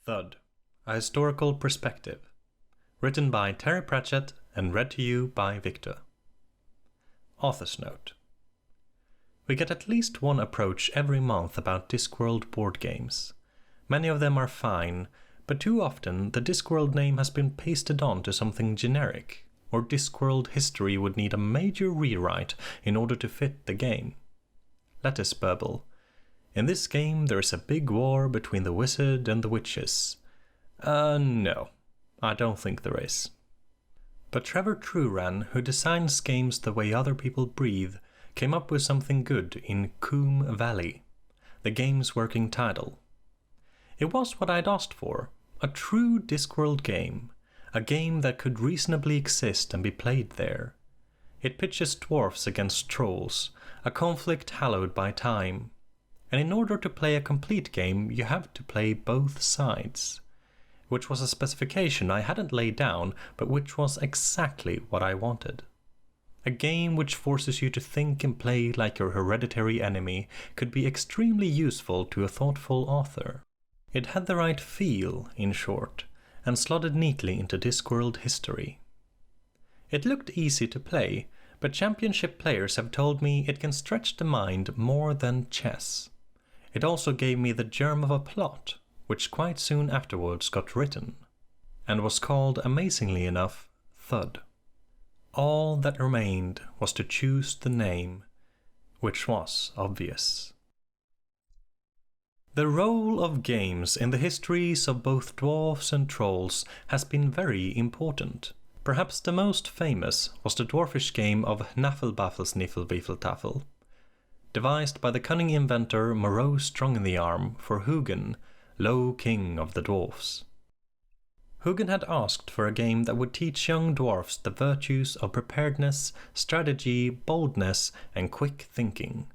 Thud, A Historical Perspective, written by Terry Pratchett and read to you by Wiktor. Author's Note. We get at least one approach every month about Discworld board games. Many of them are fine, but too often the Discworld name has been pasted on to something generic, or Discworld history would need a major rewrite in order to fit the game. Let us burble. In this game there is a big war between the wizard and the witches. No, I don't think there is. But Trevor Truran, who designs games the way other people breathe, came up with something good in Coombe Valley, the game's working title. It was what I'd asked for, a true Discworld game, a game that could reasonably exist and be played there. It pitches dwarfs against trolls, a conflict hallowed by time. And in order to play a complete game, you have to play both sides. Which was a specification I hadn't laid down, but which was exactly what I wanted. A game which forces you to think and play like your hereditary enemy could be extremely useful to a thoughtful author. It had the right feel, in short, and slotted neatly into Discworld history. It looked easy to play, but championship players have told me it can stretch the mind more than chess. It also gave me the germ of a plot, which quite soon afterwards got written, and was called, amazingly enough, Thud. All that remained was to choose the name, which was obvious. The role of games in the histories of both dwarfs and trolls has been very important. Perhaps the most famous was the dwarfish game of Hnafelbaffelsniffelbeefletaffel, devised by the cunning inventor Moreau Strong-in-the-Arm for Hugin, Low King of the Dwarfs. Hugin had asked for a game that would teach young dwarfs the virtues of preparedness, strategy, boldness, and quick thinking.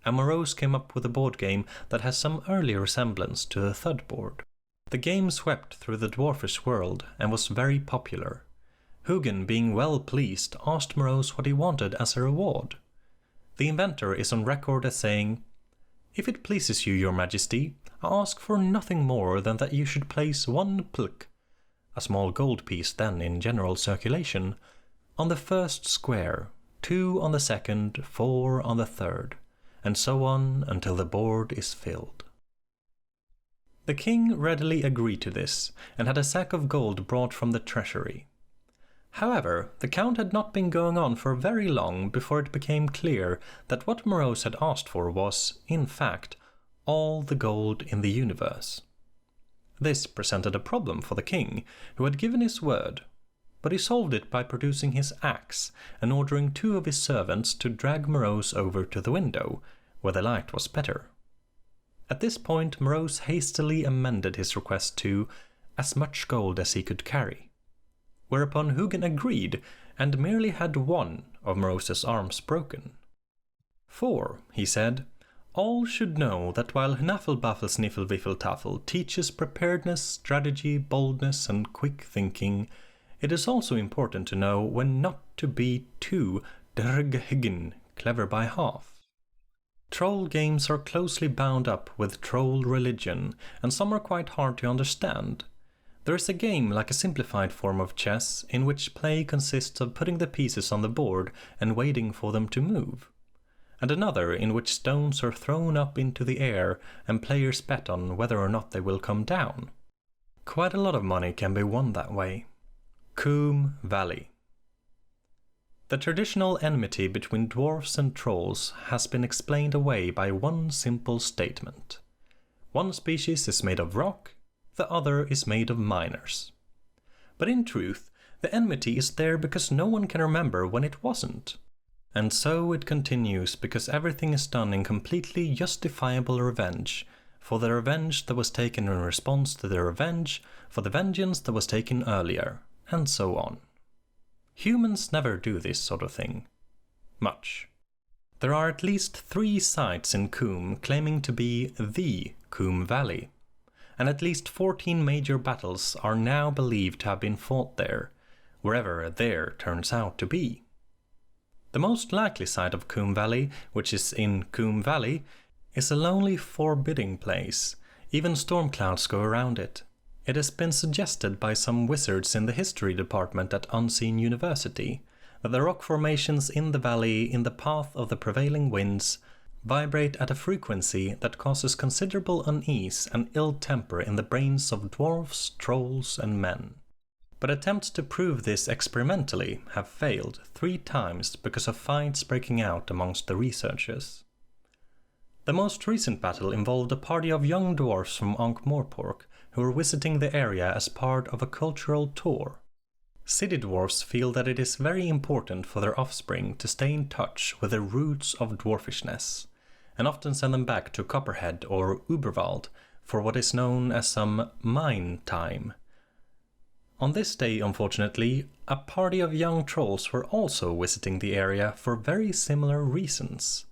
And Moreau came up with a board game that has some early resemblance to the Thud board. The game swept through the dwarfish world and was very popular. Hugin, being well pleased, asked Moreau what he wanted as a reward. The inventor is on record as saying, "If it pleases you, your majesty, I ask for nothing more than that you should place 1 plk, a small gold piece then in general circulation, on the first square, 2 on the second, 4 on the third, and so on until the board is filled." The king readily agreed to this, and had a sack of gold brought from the treasury. However, the count had not been going on for very long before it became clear that what Moreau had asked for was, in fact, all the gold in the universe. This presented a problem for the king, who had given his word, but he solved it by producing his axe and ordering 2 of his servants to drag Moreau over to the window, where the light was better. At this point, Moreau hastily amended his request to as much gold as he could carry. Whereupon Hugin agreed, and merely had 1 of Moreau's arms broken. "For," he said, "all should know that while Hnafelbaffelsniffelbeefletaffel teaches preparedness, strategy, boldness, and quick thinking, it is also important to know when not to be too drghiggin, clever by half. Troll games are closely bound up with troll religion, and some are quite hard to understand. There is a game like a simplified form of chess in which play consists of putting the pieces on the board and waiting for them to move, and another in which stones are thrown up into the air and players bet on whether or not they will come down. Quite a lot of money can be won that way. Coombe Valley. The traditional enmity between dwarfs and trolls has been explained away by one simple statement. One species is made of rock, the other is made of miners. But in truth, the enmity is there because no one can remember when it wasn't. And so it continues because everything is done in completely justifiable revenge, for the revenge that was taken in response to the revenge, for the vengeance that was taken earlier, and so on. Humans never do this sort of thing. Much. There are at least 3 sites in Coombe claiming to be the Coombe Valley, and at least 14 major battles are now believed to have been fought there, wherever there turns out to be. The most likely site of Coombe Valley, which is in Coombe Valley, is a lonely, forbidding place. Even storm clouds go around it. It has been suggested by some wizards in the history department at Unseen University that the rock formations in the valley in the path of the prevailing winds vibrate at a frequency that causes considerable unease and ill temper in the brains of dwarves, trolls, and men. But attempts to prove this experimentally have failed 3 times because of fights breaking out amongst the researchers. The most recent battle involved a party of young dwarfs from Ankh-Morpork who were visiting the area as part of a cultural tour. City dwarfs feel that it is very important for their offspring to stay in touch with the roots of dwarfishness, and often send them back to Copperhead or Uberwald for what is known as some mine time. On this day, unfortunately, a party of young trolls were also visiting the area for very similar reasons,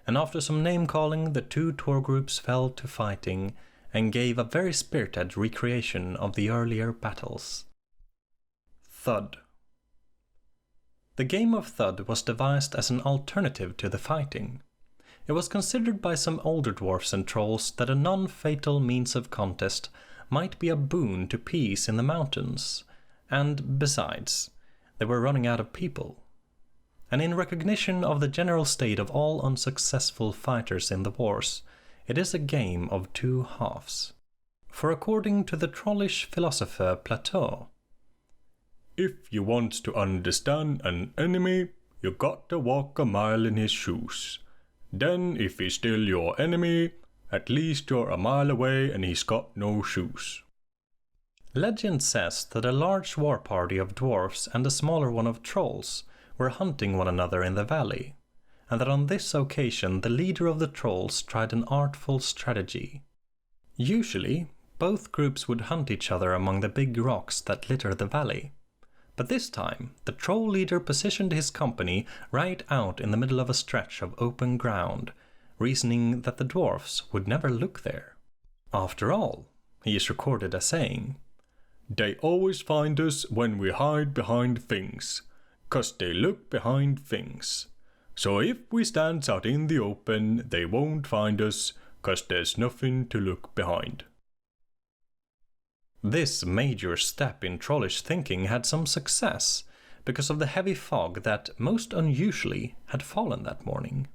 and after some name-calling, the 2 tour groups fell to fighting and gave a very spirited recreation of the earlier battles. Thud. The game of Thud was devised as an alternative to the fighting. It was considered by some older dwarfs and trolls that a non-fatal means of contest might be a boon to peace in the mountains, and besides, they were running out of people. And in recognition of the general state of all unsuccessful fighters in the wars, it is a game of 2 halves. For according to the trollish philosopher Plato, if you want to understand an enemy, you got to walk a mile in his shoes. Then if he's still your enemy, at least you're a mile away and he's got no shoes. Legend says that a large war party of dwarfs and a smaller one of trolls were hunting one another in the valley, and that on this occasion the leader of the trolls tried an artful strategy. Usually, both groups would hunt each other among the big rocks that litter the valley. But this time, the troll leader positioned his company right out in the middle of a stretch of open ground, reasoning that the dwarfs would never look there. After all, he is recorded as saying, "They always find us when we hide behind things, 'cause they look behind things. So if we stands out in the open, they won't find us, 'cause there's nothing to look behind." This major step in trollish thinking had some success because of the heavy fog that, most unusually, had fallen that morning.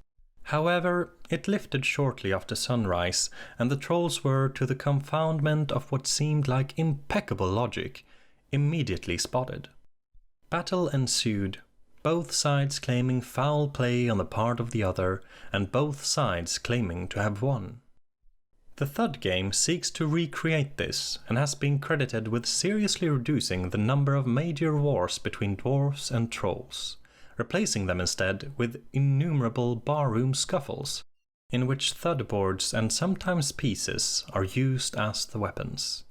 However, it lifted shortly after sunrise, and the trolls were, to the confoundment of what seemed like impeccable logic, immediately spotted. Battle ensued, both sides claiming foul play on the part of the other, and both sides claiming to have won. The Thud game seeks to recreate this and has been credited with seriously reducing the number of major wars between dwarves and trolls, replacing them instead with innumerable barroom scuffles, in which Thud boards and sometimes pieces are used as the weapons.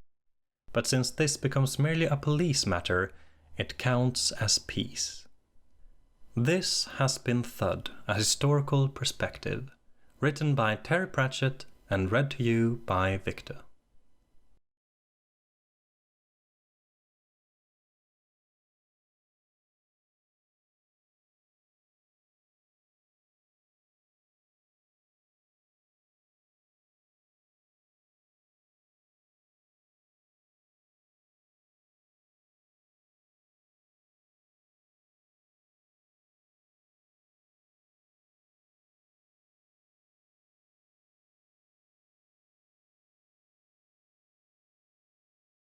But since this becomes merely a police matter, it counts as peace. This has been Thud, a historical perspective, written by Terry Pratchett and read to you by Wiktor.